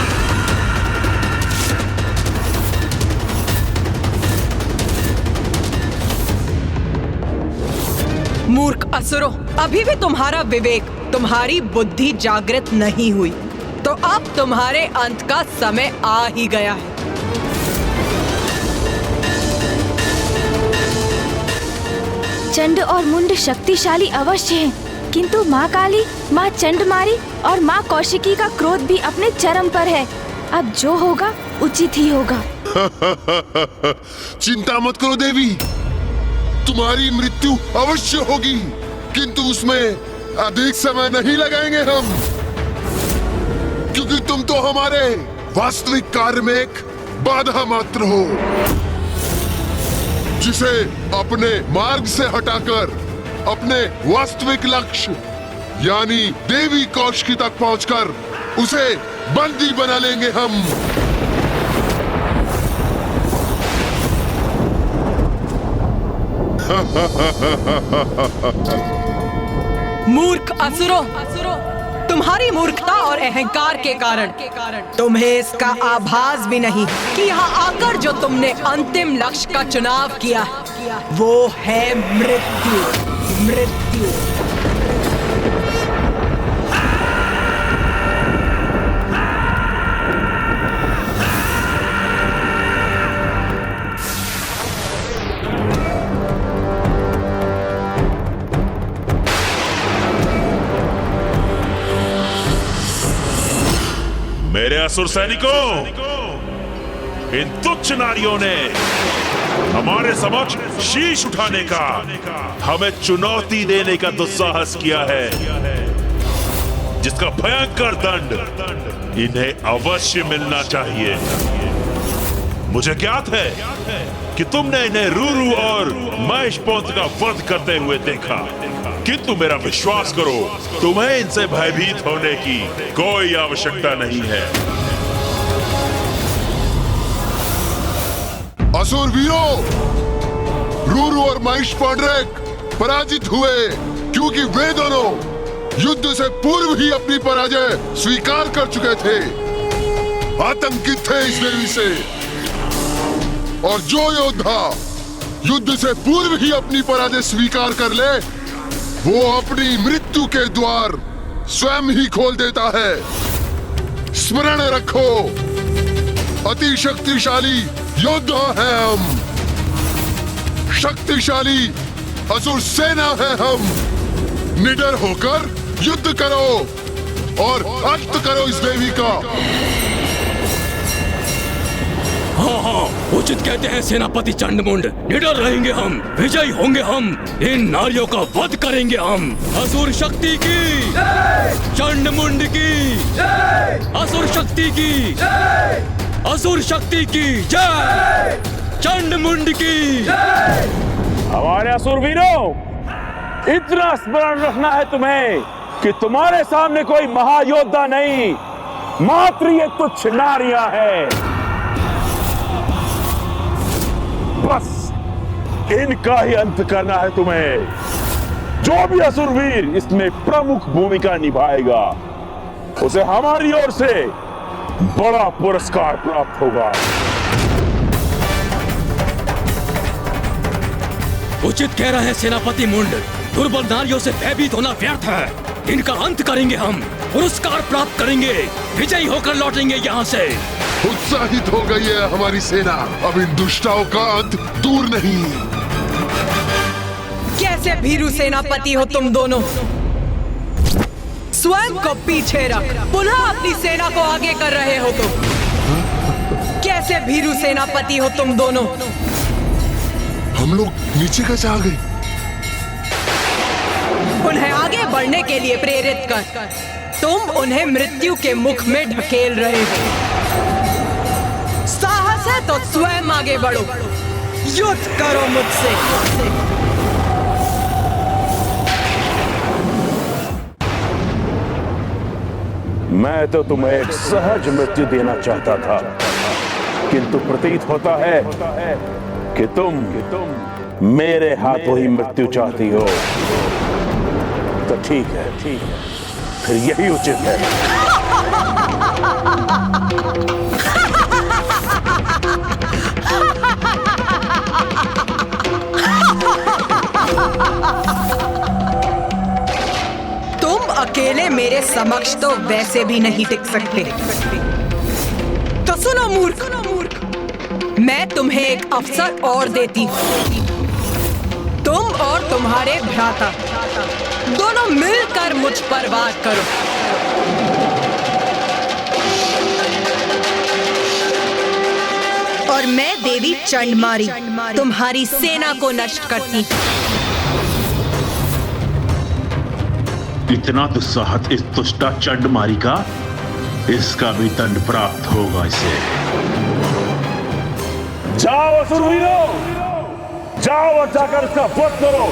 मूर्ख असुरों, अभी भी तुम्हारा विवेक, तुम्हारी बुद्धि जागृत नहीं हुई, तो अब तुम्हारे अंत का समय आ ही गया है। चंड और मुंड शक्तिशाली अवश्य हैं, किंतु माँ काली, माँ चंडमारी और माँ कौशिकी का क्रोध भी अपने चरम पर है। अब जो होगा उचित ही होगा। चिंता मत करो देवी, तुम्हारी मृत्यु अवश्य होगी, किंतु उसमें अधिक समय नहीं लगाएंगे हम, क्योंकि तुम तो हमारे वास्तविक कार्य में एक बाधा मात्र हो, जिसे अपने मार्ग से हटाकर अपने वास्तविक लक्ष्य यानी देवी कौशिकी तक पहुंचकर उसे बंदी बना लेंगे हम। मूर्ख असुरों, तुम्हारी मूर्खता और अहंकार के कारण तुम्हें इसका आभास भी नहीं कि यहाँ आकर जो तुमने अंतिम लक्ष्य का चुनाव किया, वो है मृत्यु। मृत्यु। मेरे असुर सैनिकों, इन तुच्छ नारियों ने हमारे समक्ष शीश उठाने का, हमें चुनौती देने का दुस्साहस किया है, जिसका भयंकर दंड इन्हें अवश्य मिलना चाहिए। मुझे ज्ञात है कि तुमने इन्हें रूरू और महेश पोंत का वध करते हुए देखा, किंतु मेरा विश्वास करो, तुम्हें इनसे भयभीत होने की कोई आवश्यकता नहीं है। असुर वीरों, रूरू और महेश पौंड्रेक पराजित हुए क्योंकि वे दोनों युद्ध से पूर्व ही अपनी पराजय स्वीकार कर चुके थे, आतंकित थे इस देवी से। और जो योद्धा युद्ध से पूर्व ही अपनी पराजय स्वीकार कर ले, वो अपनी मृत्यु के द्वार स्वयं ही खोल देता है। स्मरण रखो, अति शक्तिशाली योद्धा है हम, शक्तिशाली असुर सेना है हम। निडर होकर युद्ध करो और अंत करो इस देवी का। हाँ हाँ, उचित कहते हैं सेनापति चंडमुंड। निडर रहेंगे हम, विजयी होंगे हम, इन नारियों का वध करेंगे हम। असुर शक्ति की, चंडमुंड की, असुर शक्ति की, असुर शक्ति की जय, चंडमुंड की। हमारे असुर वीरों, इतना स्मरण रखना है तुम्हें कि तुम्हारे सामने कोई महायोद्धा नहीं, मात्र ये तुच्छ नारियां हैं। बस इनका ही अंत करना है तुम्हें। जो भी असुरवीर इसमें प्रमुख भूमिका निभाएगा, उसे हमारी ओर से बड़ा पुरस्कार प्राप्त होगा। उचित कह रहे हैं सेनापति मुंड, दुर्बल नारियों से भयभीत होना व्यर्थ है। इनका अंत करेंगे हम, पुरस्कार प्राप्त करेंगे, विजयी होकर लौटेंगे यहाँ से। उत्साहित हो गई है हमारी सेना, अब इन दुष्टाओं का अंत दूर नहीं। कैसे भीरू सेनापति हो तुम दोनों? स्वयं को पीछे रख पुनः अपनी सेना को आगे कर रहे हो तुम। कैसे भीरू सेनापति हो तुम दोनों? हम लोग नीचे कैसे आ गए? उन्हें आगे बढ़ने के लिए प्रेरित कर तुम उन्हें मृत्यु के मुख में ढकेल रहे हो। साहस है तो स्वयं आगे बढ़ो, युद्ध करो मुझसे। मैं तो तुम्हें एक सहज मृत्यु देना चाहता था, किंतु प्रतीत होता है कि तुम मेरे हाथों ही मृत्यु चाहती हो। तो ठीक है, फिर यही उचित है। तुम अकेले मेरे समक्ष तो वैसे भी नहीं टिक सकते। तो सुनो मूर्ख, मैं तुम्हें एक अवसर और देती हूँ। तुम और तुम्हारे भ्राता दोनों मिलकर मुझ पर वार करो। और मैं देवी चंडमारी तुम्हारी सेना को नष्ट करती हूँ। इतना दुस्साहस इस दुष्टा चंडमारी का, इसका भी दंड प्राप्त होगा इसे। जाओ असुरवीरों, जाओ और जाकर इसका वध करो।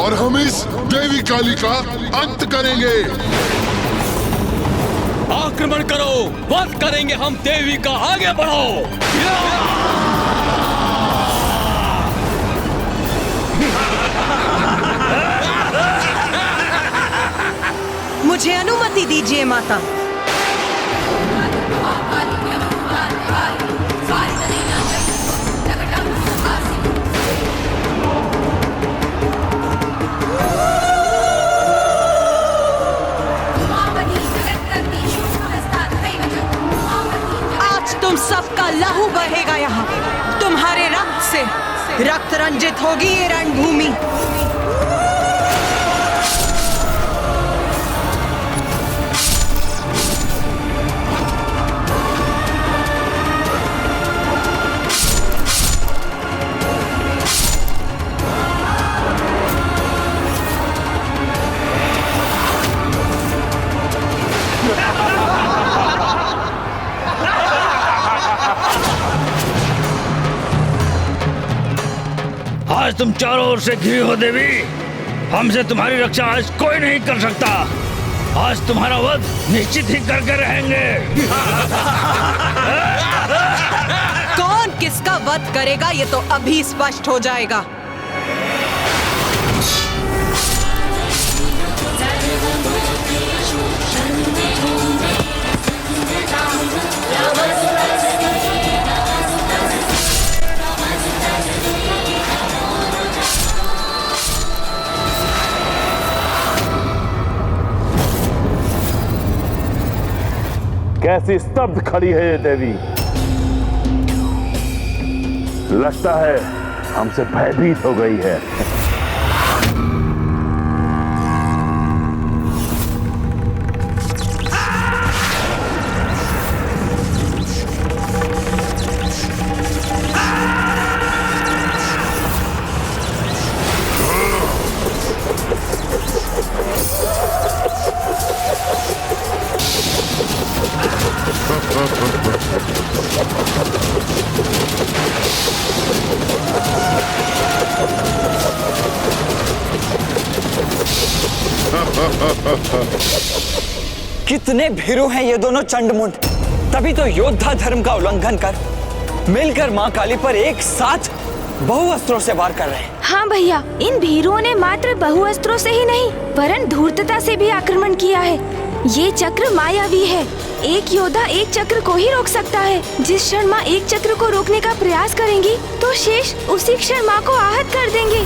और हम इस देवी काली का अंत करेंगे। आक्रमण करो, वध करेंगे हम देवी का, आगे बढ़ो। मुझे अनुमति दीजिए माता। आज तुम सबका लहू बहेगा यहाँ। तुम्हारे रक्त से रक्त रंजित होगी ये रणभूमि। तुम चारों ओर से घिरी हो देवी। हमसे तुम्हारी रक्षा आज कोई नहीं कर सकता। आज तुम्हारा वध निश्चित ही करके रहेंगे। कौन किसका वध करेगा ये तो अभी स्पष्ट हो जाएगा। कैसी स्तब्ध खड़ी है ये देवी। लगता है हमसे भयभीत हो गई है। कितने भीरू हैं ये दोनों चंडमुंड। तभी तो योद्धा धर्म का उल्लंघन कर मिलकर मां काली पर एक साथ बहुअस्त्रों से वार कर रहे हैं। हाँ भैया, इन भीरुओं ने मात्र बहुअस्त्रों से ही नहीं वरन धूर्तता से भी आक्रमण किया है। ये चक्र मायावी है। एक योद्धा एक चक्र को ही रोक सकता है। जिस क्षण माँ एक चक्र को रोकने का प्रयास करेंगी तो शेष उसी क्षण माँ को आहत कर देंगे।